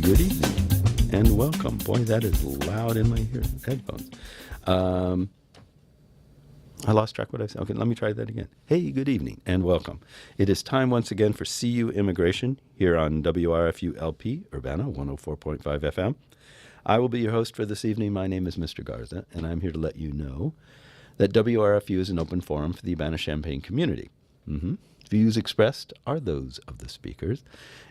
Good evening and welcome. Boy, that is loud in my headphones. I lost track of what I said. Okay, let me try that again. Hey, good evening and welcome. It is time once again for CU Immigration here on WRFU LP, Urbana 104.5 FM. I will be your host for this evening. My name is Mr. Garza, and I'm here to let you know that WRFU is an open forum for the Urbana-Champaign community. Views expressed are those of the speakers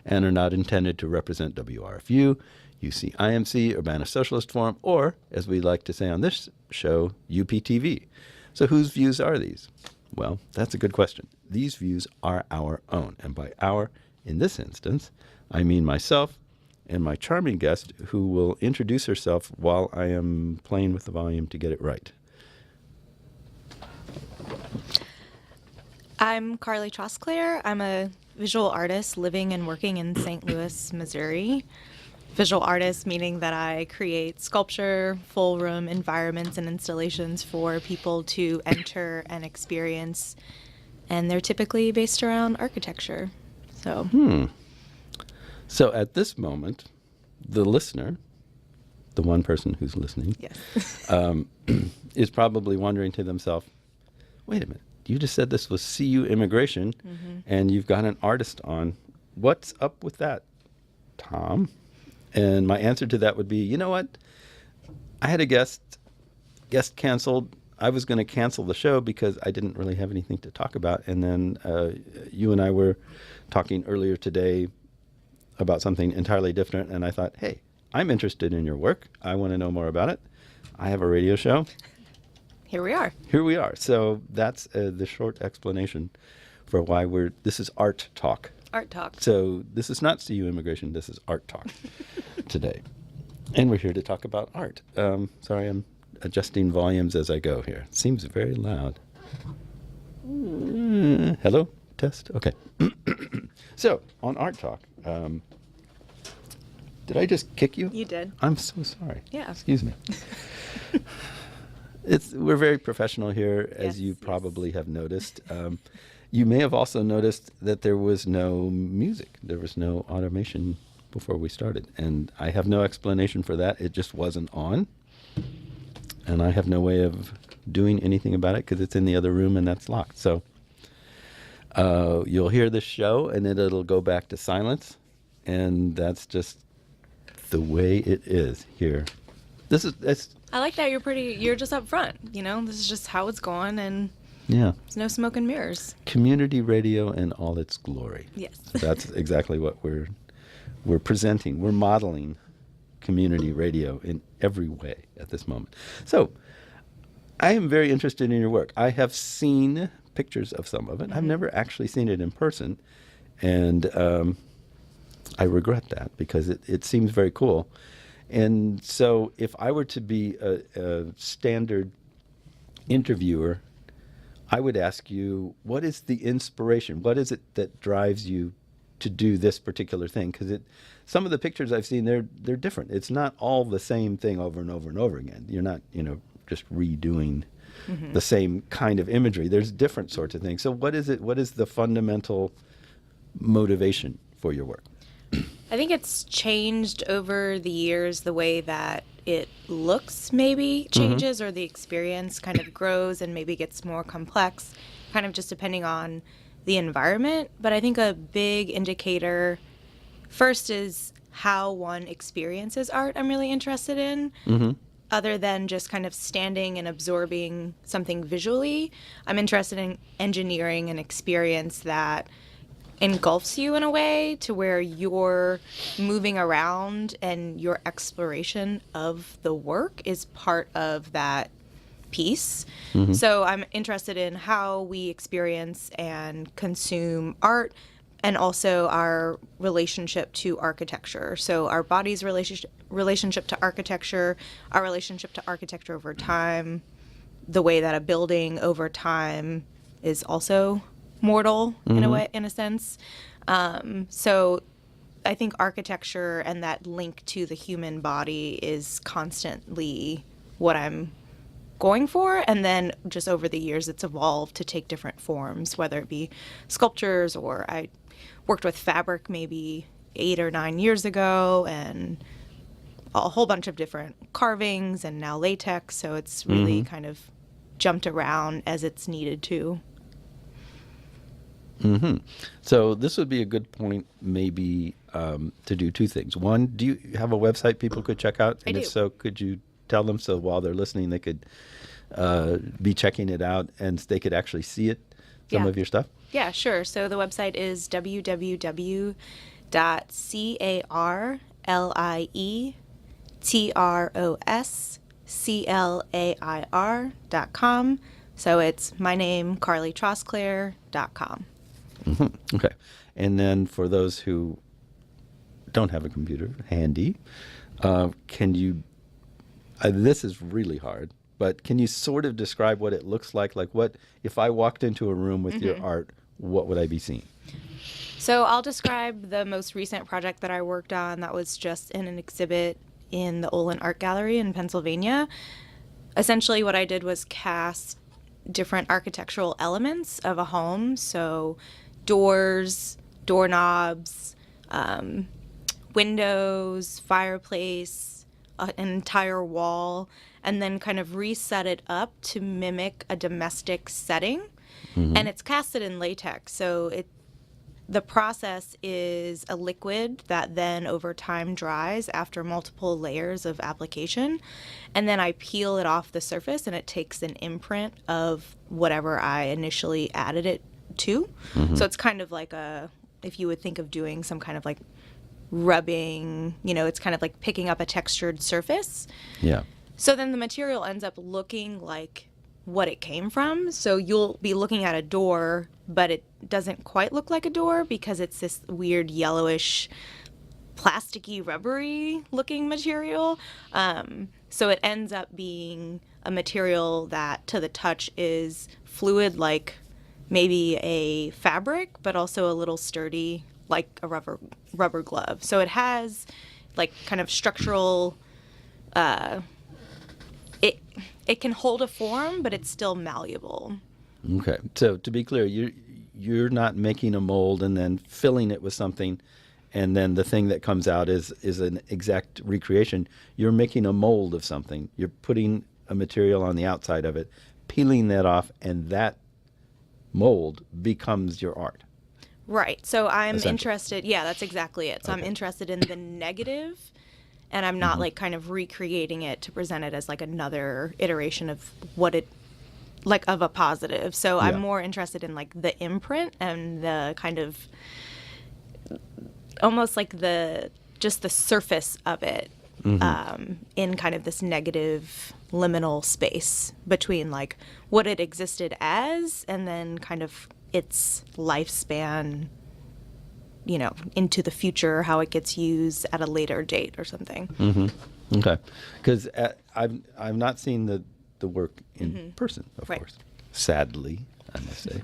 and are not intended to represent WRFU, UCIMC, Urbana Socialist Forum, or, as we like to say on this show, UPTV. So whose views are these? Well, that's a good question. These views are our own. And by our, in this instance, I mean myself and my charming guest, who will introduce herself while I am playing with the volume to get it right. I'm Carly Trosclair. I'm a visual artist living and working in St. Louis, Missouri. Visual artist meaning that I create sculpture, full room environments and installations for people to enter and experience, and they're typically based around architecture. So at this moment, the listener, the one person who's listening, yes. is probably wondering to themselves, wait a minute, you just said this was CU Immigration, and you've got an artist on. What's up with that, Tom? And my answer to that would be, you know what? I had a guest canceled. I was going to cancel the show because I didn't really have anything to talk about. And then you and I were talking earlier today about something entirely different. And I thought, hey, I'm interested in your work. I want to know more about it. I have a radio show. Here we are. Here we are. So that's the short explanation for why this is Art Talk. Art Talk. So this is not CU Immigration, this is Art Talk today. And we're here to talk about art. Sorry, I'm adjusting volumes as I go here. It seems very loud. Hello? Test? Okay. So, on Art Talk, did I just kick you? You did. I'm so sorry. Yeah. Excuse me. We're very professional here, as Yes, you yes. probably have noticed. You may have also noticed that there was no music. There was no automation before we started. And I have no explanation for that. It just wasn't on. And I have no way of doing anything about it because it's in the other room and that's locked. So you'll hear this show and then it'll go back to silence. And that's just the way it is here. I like that you're just up front, this is just how it's going, and Yeah. there's no smoke and mirrors. Community radio in all its glory. Yes. That's exactly what we're presenting. We're modeling community radio in every way at this moment. So I am very interested in your work. I have seen pictures of some of it. I've never actually seen it in person. And I regret that because it seems very cool. And so if I were to be a standard interviewer, I would ask you, what is the inspiration? What is it that drives you to do this particular thing? Because some of the pictures I've seen, they're different. It's not all the same thing over and over and over again. You're not, just redoing the same kind of imagery. There's different sorts of things. So what is it? What is the fundamental motivation for your work? I think it's changed over the years. The way that it looks maybe changes, or the experience kind of grows and maybe gets more complex, kind of just depending on the environment. But I think a big indicator first is how one experiences art I'm really interested in. Other than just kind of standing and absorbing something visually, I'm interested in engineering an experience that engulfs you in a way to where you're moving around and your exploration of the work is part of that piece. So I'm interested in how we experience and consume art, and also our relationship to architecture. So our body's relationship to architecture, our relationship to architecture over time, the way that a building over time is also mortal in a way, in a sense. So I think architecture and that link to the human body is constantly what I'm going for. And then just over the years, it's evolved to take different forms, whether it be sculptures or I worked with fabric maybe 8 or 9 years ago, and a whole bunch of different carvings and now latex. So it's really kind of jumped around as it's needed to. So this would be a good point maybe to do two things. One, do you have a website people could check out? And I if do. so, could you tell them so while they're listening they could be checking it out and they could actually see it, some Yeah. of your stuff? Yeah, sure. So the website is www.carlietrosclair.com. So it's my name, carlietrosclair.com. Okay. And then for those who don't have a computer handy, can you, this is really hard, but can you sort of describe what it looks like? Like what, if I walked into a room with your art, what would I be seeing? So I'll describe the most recent project that I worked on that was just in an exhibit in the Olin Art Gallery in Pennsylvania. Essentially what I did was cast different architectural elements of a home. So doors, doorknobs, windows, fireplace, an entire wall, and then kind of reset it up to mimic a domestic setting. And it's casted in latex. So the process is a liquid that then over time dries after multiple layers of application. And then I peel it off the surface and it takes an imprint of whatever I initially added it to. So it's kind of like if you would think of doing some kind of like rubbing, it's kind of like picking up a textured surface. Yeah. So then the material ends up looking like what it came from. So you'll be looking at a door, but it doesn't quite look like a door because it's this weird yellowish, plasticky, rubbery looking material. So it ends up being a material that to the touch is fluid, like maybe a fabric, but also a little sturdy, like a rubber glove. So it has like kind of structural, it can hold a form, but it's still malleable. Okay. So to be clear, you're not making a mold and then filling it with something, and then the thing that comes out is an exact recreation. You're making a mold of something. You're putting a material on the outside of it, peeling that off, and that mold becomes your art. Right. So I'm Essentially. interested. Yeah, that's exactly it. So I'm interested in the negative, and I'm not like kind of recreating it to present it as like another iteration of what it, like of a positive. So I'm more interested in like the imprint and the kind of almost like just the surface of it in kind of this negative liminal space between like what it existed as and then kind of its lifespan, into the future, how it gets used at a later date or something. Okay. Because I've not seen the work in person, of course, sadly, I must say.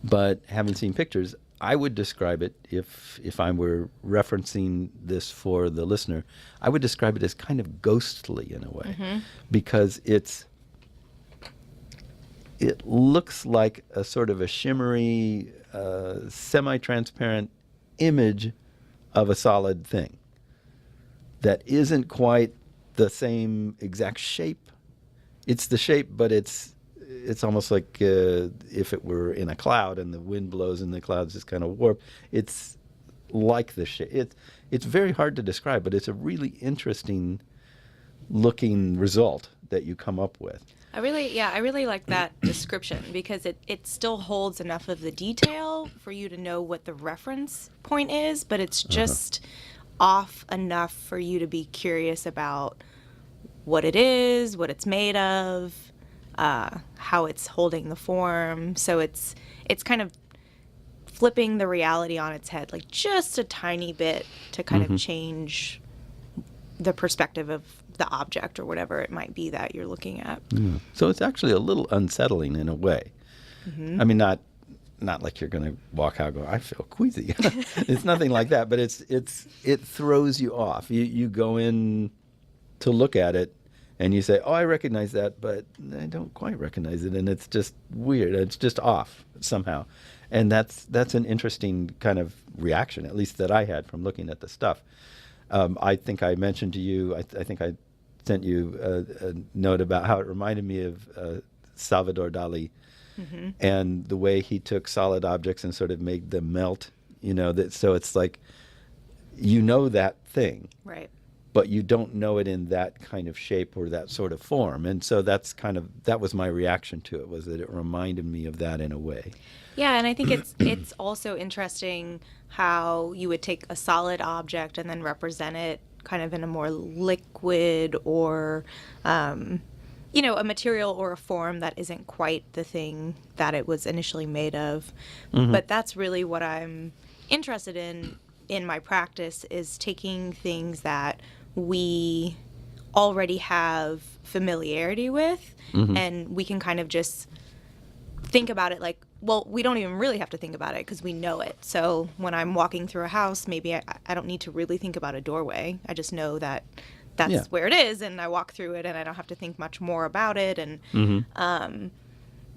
But having seen pictures, I would describe it, if I were referencing this for the listener, I would describe it as kind of ghostly in a way, because it looks like a sort of a shimmery, semi-transparent image of a solid thing that isn't quite the same exact shape. It's the shape, but it's almost like if it were in a cloud and the wind blows and the clouds just kind of warp. It's like the shape. It's very hard to describe, but it's a really interesting looking result that you come up with. I really like that description because it still holds enough of the detail for you to know what the reference point is, but it's just off enough for you to be curious about what it is, what it's made of, how it's holding the form. So it's kind of flipping the reality on its head, like just a tiny bit to kind of change the perspective of the object or whatever it might be that you're looking at. So it's actually a little unsettling in a way. I mean, not like you're going to walk out and go, I feel queasy. It's nothing like that, but it throws you off. You go in to look at it and you say, oh, I recognize that, but I don't quite recognize it, and it's just weird. It's just off somehow. And that's an interesting kind of reaction, at least that I had from looking at the stuff. I think I mentioned to you, I think I sent you a note about how it reminded me of Salvador Dali and the way he took solid objects and sort of made them melt. So it's like, that thing, Right. but you don't know it in that kind of shape or that sort of form. And so that was my reaction to it, was that it reminded me of that in a way. Yeah, and I think it's also interesting how you would take a solid object and then represent it kind of in a more liquid or, a material or a form that isn't quite the thing that it was initially made of. But that's really what I'm interested in my practice, is taking things that we already have familiarity with, and we can kind of just think about it like, well, we don't even really have to think about it because we know it. So when I'm walking through a house, maybe I don't need to really think about a doorway. I just know that that's where it is, and I walk through it, and I don't have to think much more about it. And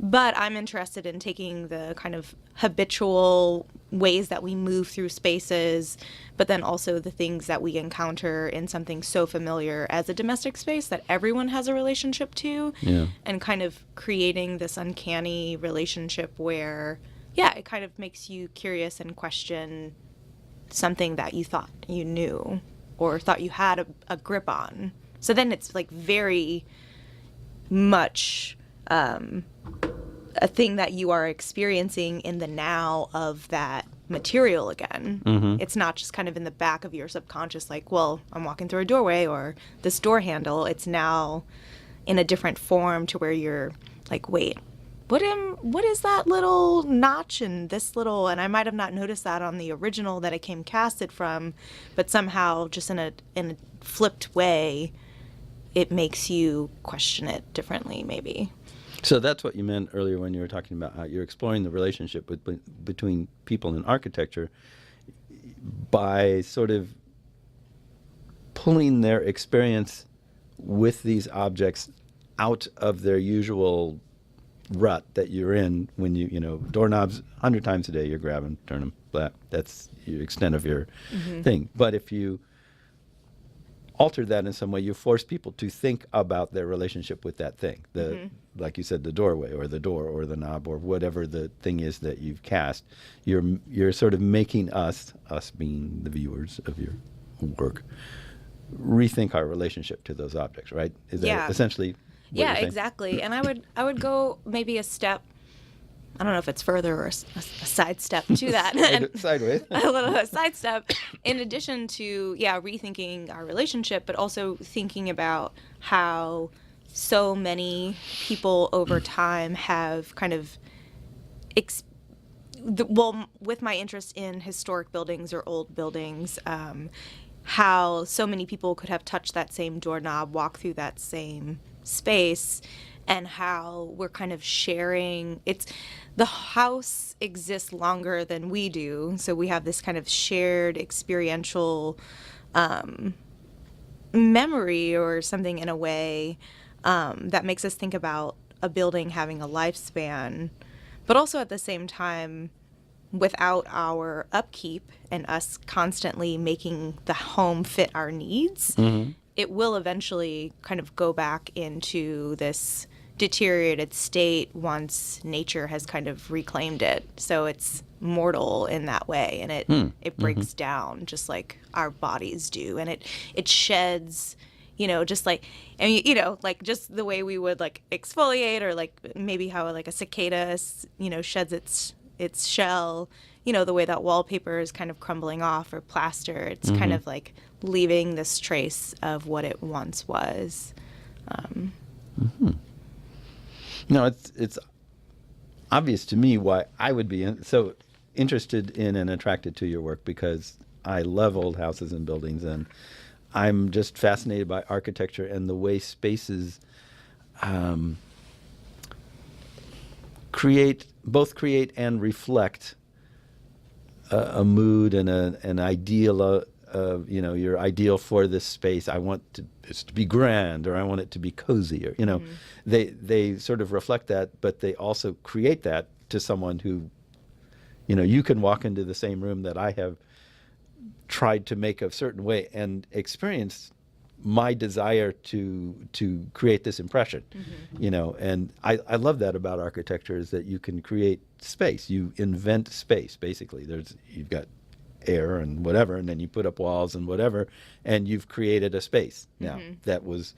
but I'm interested in taking the kind of habitual ways that we move through spaces, but then also the things that we encounter in something so familiar as a domestic space that everyone has a relationship to, and kind of creating this uncanny relationship where, it kind of makes you curious and question something that you thought you knew or thought you had a grip on. So then it's like very much a thing that you are experiencing in the now of that material again. It's not just kind of in the back of your subconscious, like, well, I'm walking through a doorway or this door handle. It's now in a different form to where you're like, wait, what is that little notch and this little, and I might have not noticed that on the original that it came casted from, but somehow just in a flipped way, it makes you question it differently, maybe. So that's what you meant earlier when you were talking about how you're exploring the relationship between people in architecture by sort of pulling their experience with these objects out of their usual rut that you're in when doorknobs 100 times a day, you're grabbing, turn them, blah. That's the extent of your thing. But if you alter that in some way, you force people to think about their relationship with that thing. Like you said, the doorway or the door or the knob or whatever the thing is that you've cast. You're sort of making us being the viewers of your work, rethink our relationship to those objects, right? Is that essentially what you're saying? Exactly. And I would go maybe a step, I don't know if it's further or a side step to that. Sideways. A side step. In addition to, rethinking our relationship, but also thinking about how so many people over time have kind of, with my interest in historic buildings or old buildings, how so many people could have touched that same doorknob, walked through that same space, and how we're kind of sharing. The house exists longer than we do, so we have this kind of shared experiential memory or something in a way that makes us think about a building having a lifespan, but also at the same time, without our upkeep and us constantly making the home fit our needs, it will eventually kind of go back into this deteriorated state once nature has kind of reclaimed it. So it's mortal in that way, and it breaks down just like our bodies do, and it sheds, just like, like just the way we would like exfoliate, or like maybe how like a cicada, sheds its shell, the way that wallpaper is kind of crumbling off, or plaster. It's kind of like leaving this trace of what it once was. No, it's obvious to me why I would be so interested in and attracted to your work, because I love old houses and buildings, and I'm just fascinated by architecture and the way spaces create and reflect a mood and an ideal of your ideal for this space. I want it to be grand, or I want it to be cozy, or they sort of reflect that, but they also create that to someone who You can walk into the same room that I have tried to make a certain way and experience my desire to create this impression. And I love that about architecture, is that you can create space. You invent space, basically. You've got air and whatever, and then you put up walls and whatever, and you've created a space now that was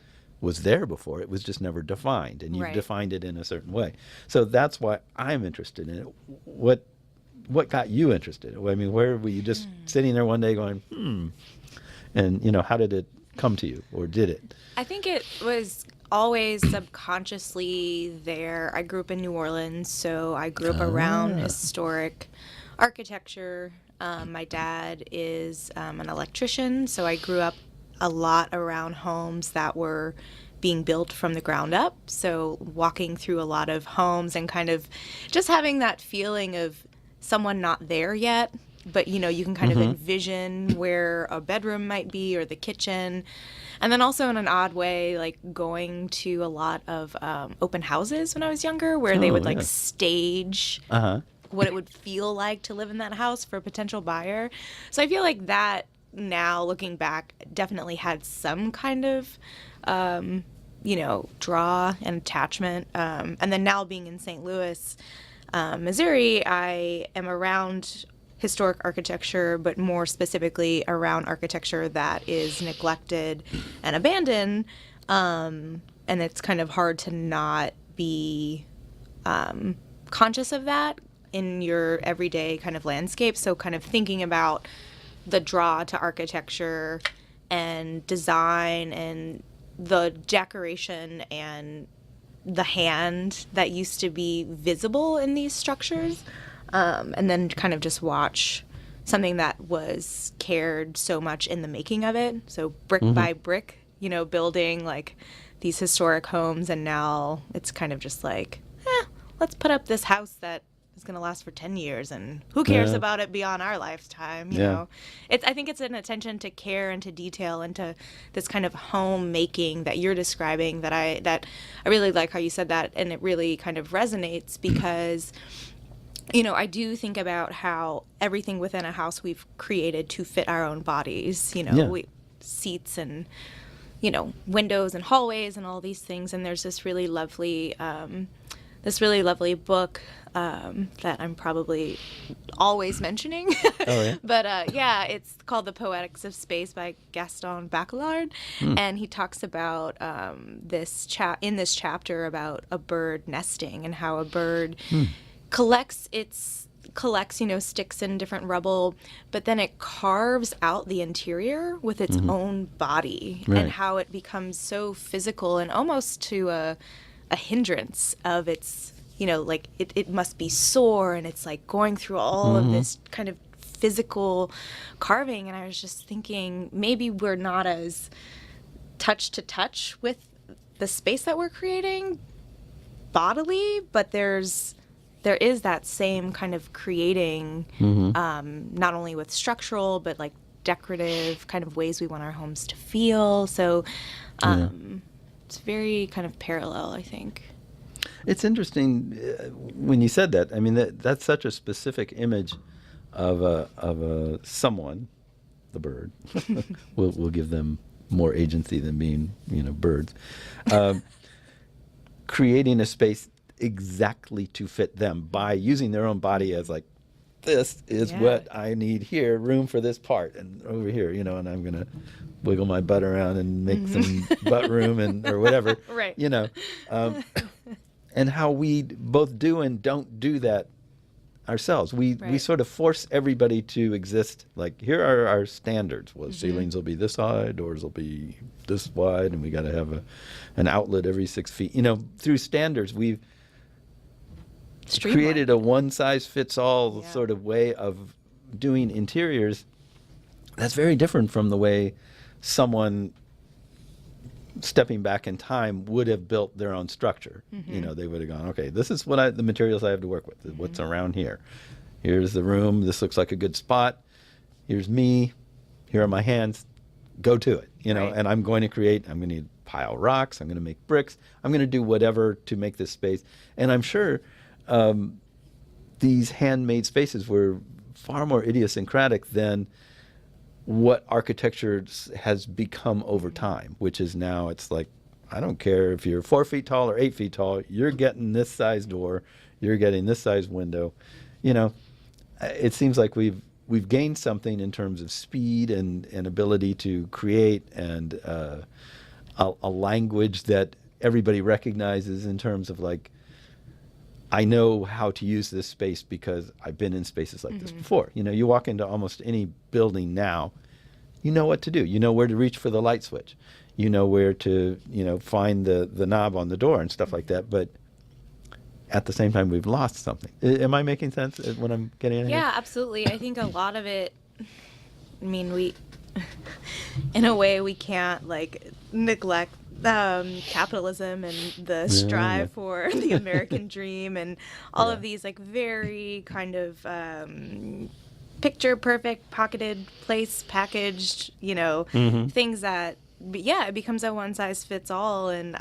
there before. It was just never defined, and you've defined it in a certain way. So that's why I'm interested in it. What got you interested? I mean, where were you just sitting there one day going, and how did it come to you, or did it? I think it was always subconsciously there. I grew up in New Orleans, so I grew up around historic architecture. My dad is an electrician, so I grew up a lot around homes that were being built from the ground up. So walking through a lot of homes and kind of just having that feeling of someone not there yet, but you can kind of envision where a bedroom might be or the kitchen. And then also in an odd way, like going to a lot of open houses when I was younger, where they would stage what it would feel like to live in that house for a potential buyer. So I feel like that, now looking back, definitely had some kind of draw and attachment. And then now being in St. Louis, Missouri, I am around historic architecture, but more specifically around architecture that is neglected and abandoned. And it's kind of hard to not be conscious of that in your everyday kind of landscape. So kind of thinking about the draw to architecture and design and the decoration and the hand that used to be visible in these structures, and then kind of just watch something that was cared so much in the making of it. So brick by brick, building like these historic homes, and now it's kind of just like, let's put up this house that is going to last for 10 years, and who cares about it beyond our lifetime, you know? I think it's an attention to care and to detail and to this kind of homemaking that you're describing that I really like how you said that, and it really kind of resonates because, I do think about how everything within a house we've created to fit our own bodies, seats and, windows and hallways and all these things. And there's this really lovely book that I'm probably always mentioning. Oh, yeah? But it's called The Poetics of Space by Gaston Bachelard. And he talks about in this chapter about a bird nesting and how a bird collects sticks and different rubble, but then it carves out the interior with its own body, and how it becomes so physical and almost to a hindrance of its, it must be sore, and it's like going through all of this kind of physical carving. And I was just thinking, maybe we're not as touch to touch with the space that we're creating bodily, but there is that same kind of creating, not only with structural, but like decorative kind of ways we want our homes to feel. So it's very kind of parallel, I think. It's interesting when you said that. I mean, that's such a specific image of a someone, the bird. we'll give them more agency than being, birds. Creating a space exactly to fit them by using their own body as like, this is what I need here, room for this part, and over here, and I'm going to wiggle my butt around and make some butt room or whatever, right. And how we both do and don't do that ourselves. We sort of force everybody to exist, like, here are our standards. Well, ceilings will be this high, doors will be this wide, and we got to have an outlet every 6 feet. Through standards, we've created a one-size-fits-all sort of way of doing interiors that's very different from the way someone stepping back in time would have built their own structure. They would have gone, okay, this is the materials I have to work with, what's around here. Here's the room, this looks like a good spot. Here's me, here are my hands, go to it, and I'm going to pile rocks, I'm going to make bricks, I'm going to do whatever to make this space. And I'm sure these handmade spaces were far more idiosyncratic than what architecture has become over time, which is now it's like, I don't care if you're 4 feet tall or 8 feet tall, you're getting this size door, you're getting this size window. You know, it seems like we've gained something in terms of speed and ability to create and a language that everybody recognizes in terms of like, I know how to use this space because I've been in spaces like this before. You know, you walk into almost any building now, you know what to do. You know where to reach for the light switch. You know where to, find the knob on the door and stuff like that. But at the same time, we've lost something. Am I making sense when I'm getting at it? Yeah, absolutely. I think a lot of it, I mean, in a way, we can't like neglect capitalism and the strive for the American dream and all of these like very kind of picture perfect, pocketed, place packaged, things that, it becomes a one size fits all. And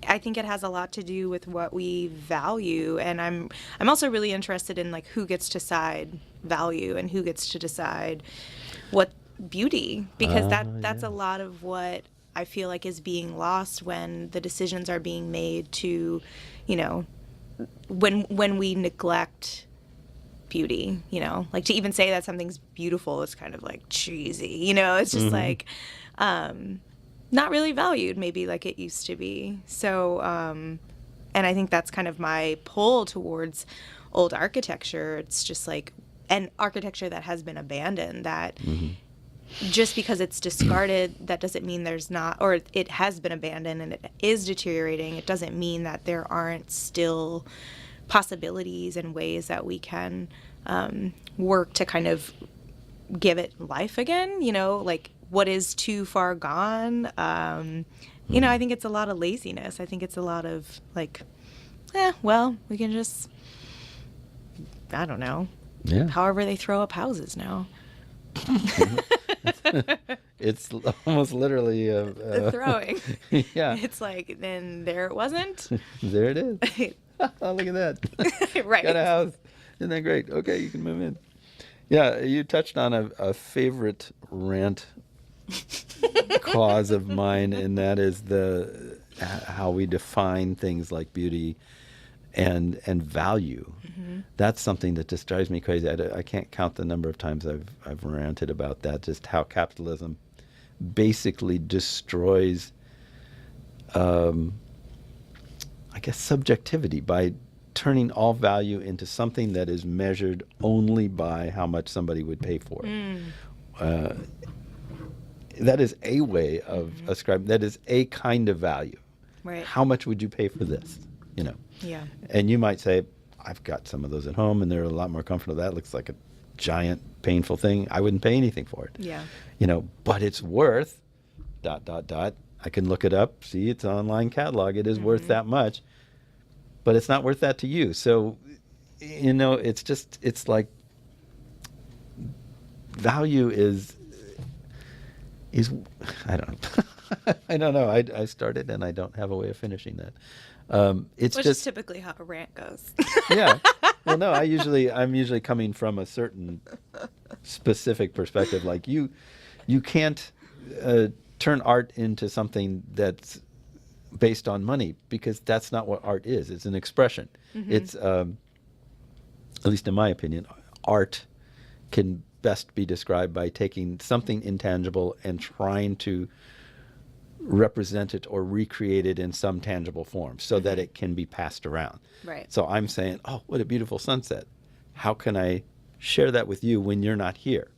I think it has a lot to do with what we value. And I'm also really interested in like who gets to decide value and who gets to decide what beauty, because that's a lot of what I feel like is being lost when the decisions are being made to, when we neglect beauty, like to even say that something's beautiful is kind of like cheesy, it's just like not really valued maybe like it used to be. So, and I think that's kind of my pull towards old architecture. It's just like an architecture that has been abandoned, that just because it's discarded, that doesn't mean there's not, or it has been abandoned and it is deteriorating. It doesn't mean that there aren't still possibilities and ways that we can work to kind of give it life again, like what is too far gone. I think it's a lot of laziness. I think it's a lot of like, we can just, I don't know, however they throw up houses now. It's almost literally throwing. Yeah. It's like, then there it wasn't. There it is. Oh, look at that. Right. Got a house. Isn't that great? Okay, you can move in. Yeah, you touched on a favorite rant cause of mine, and that is how we define things like beauty and value. That's something that just drives me crazy. I can't count the number of times I've ranted about that, just how capitalism basically destroys I guess subjectivity by turning all value into something that is measured only by how much somebody would pay for it. That is a way of ascribing, that is a kind of value. Right. How much would you pay for this? Yeah. And you might say, I've got some of those at home and they're a lot more comfortable. That looks like a giant painful thing. I wouldn't pay anything for it. Yeah. But it's worth ... I can look it up, see it's an online catalog, it is worth that much, but it's not worth that to you. So, it's like value is I don't know. I don't know. I started and I don't have a way of finishing that. It's Which just is typically how a rant goes. Yeah. Well, no, I'm usually coming from a certain specific perspective. Like you can't turn art into something that's based on money, because that's not what art is. It's an expression. It's, at least in my opinion, art can best be described by taking something intangible and trying to represent it or recreate it in some tangible form so that it can be passed around. Right. So I'm saying, oh, what a beautiful sunset. How can I share that with you when you're not here?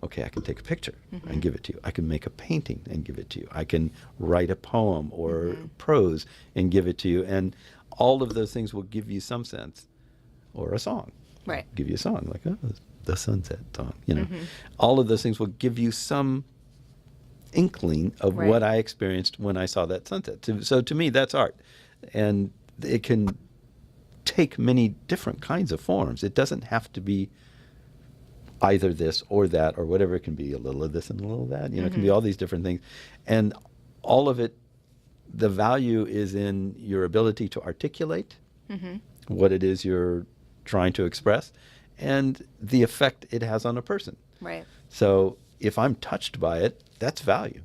Okay, I can take a picture and give it to you. I can make a painting and give it to you. I can write a poem or prose and give it to you. And all of those things will give you some sense, or a song. Right. Give you a song, like, oh, the sunset song, All of those things will give you some inkling of what I experienced when I saw that sunset. So to me, that's art. And it can take many different kinds of forms. It doesn't have to be either this or that or whatever. It can be a little of this and a little of that. It can be all these different things. And all of it, the value is in your ability to articulate what it is you're trying to express and the effect it has on a person. Right. So if I'm touched by it, that's value.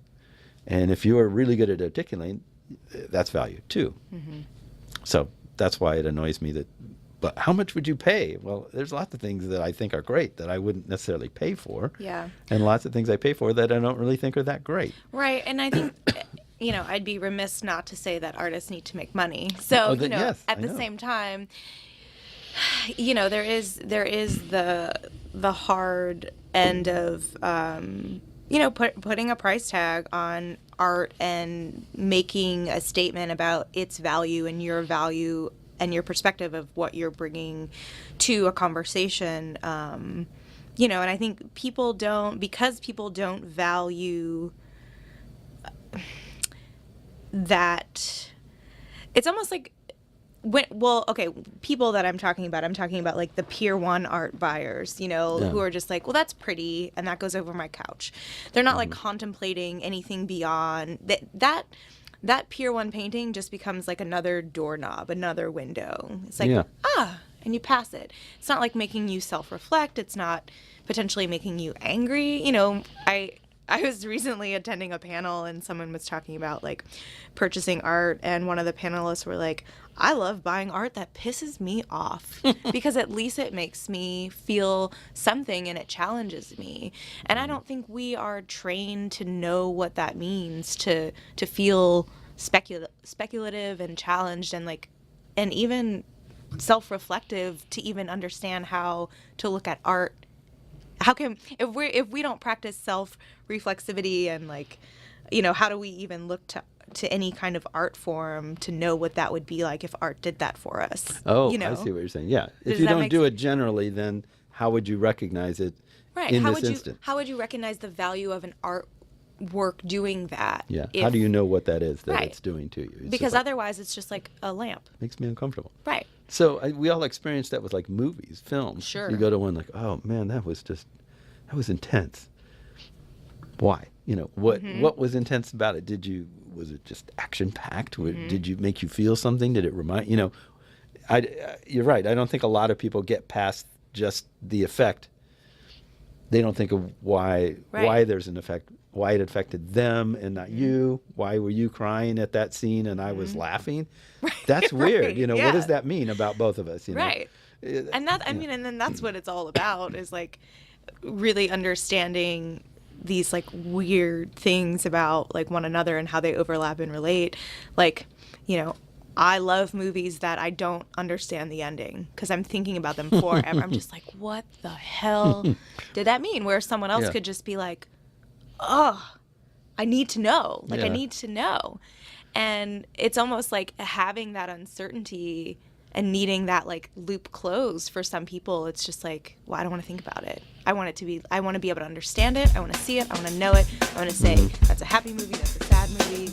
And if you are really good at articulating, that's value too. Mm-hmm. So that's why it annoys me that, but how much would you pay? Well, there's lots of things that I think are great that I wouldn't necessarily pay for. Yeah. And lots of things I pay for that I don't really think are that great. Right. And I think, I'd be remiss not to say that artists need to make money. So, yes, at the same time, there is the hard end of, putting a price tag on art and making a statement about its value and your value and your perspective of what you're bringing to a conversation. And I think people don't value that. It's almost like people that I'm talking about like the Pier 1 art buyers, who are just like, well, that's pretty, and that goes over my couch. They're not like contemplating anything beyond that Pier 1 painting just becomes like another doorknob, another window. It's like, and you pass it. It's not like making you self-reflect. It's not potentially making you angry. I was recently attending a panel and someone was talking about like purchasing art, and one of the panelists were like, I love buying art that pisses me off because at least it makes me feel something and it challenges me. And I don't think we are trained to know what that means, to feel speculative and challenged and even self-reflective, to even understand how to look at art. How can if we don't practice self-reflexivity and how do we even look to any kind of art form to know what that would be like if art did that for us? Oh, I see what you're saying. Yeah. If you don't do it generally, then how would you recognize it in this instant? How would you recognize the value of an artwork doing that? Yeah. How do you know what that is that it's doing to you? Because otherwise it's just like a lamp. Makes me uncomfortable. Right. So we all experience that with like movies, films. Sure. You go to one like, oh man, that was intense. Why? What was intense about it? Was it just action packed? Did you make you feel something? Did it remind you're right. I don't think a lot of people get past just the effect. They don't think of why there's an effect, why it affected them and not you. Why were you crying at that scene and I was laughing? Right. That's weird. What does that mean about both of us? Right. And that and then that's what it's all about, is like really understanding these like weird things about like one another and how they overlap and relate. I love movies that I don't understand the ending because I'm thinking about them forever. I'm just like, what the hell did that mean? Where someone else could just be like, oh, I need to know. I need to know. And it's almost like having that uncertainty and needing that like loop closed for some people. It's just like, well, I don't want to think about it. I want to be able to understand it. I want to see it. I want to know it. I want to say, that's a happy movie. That's a sad movie.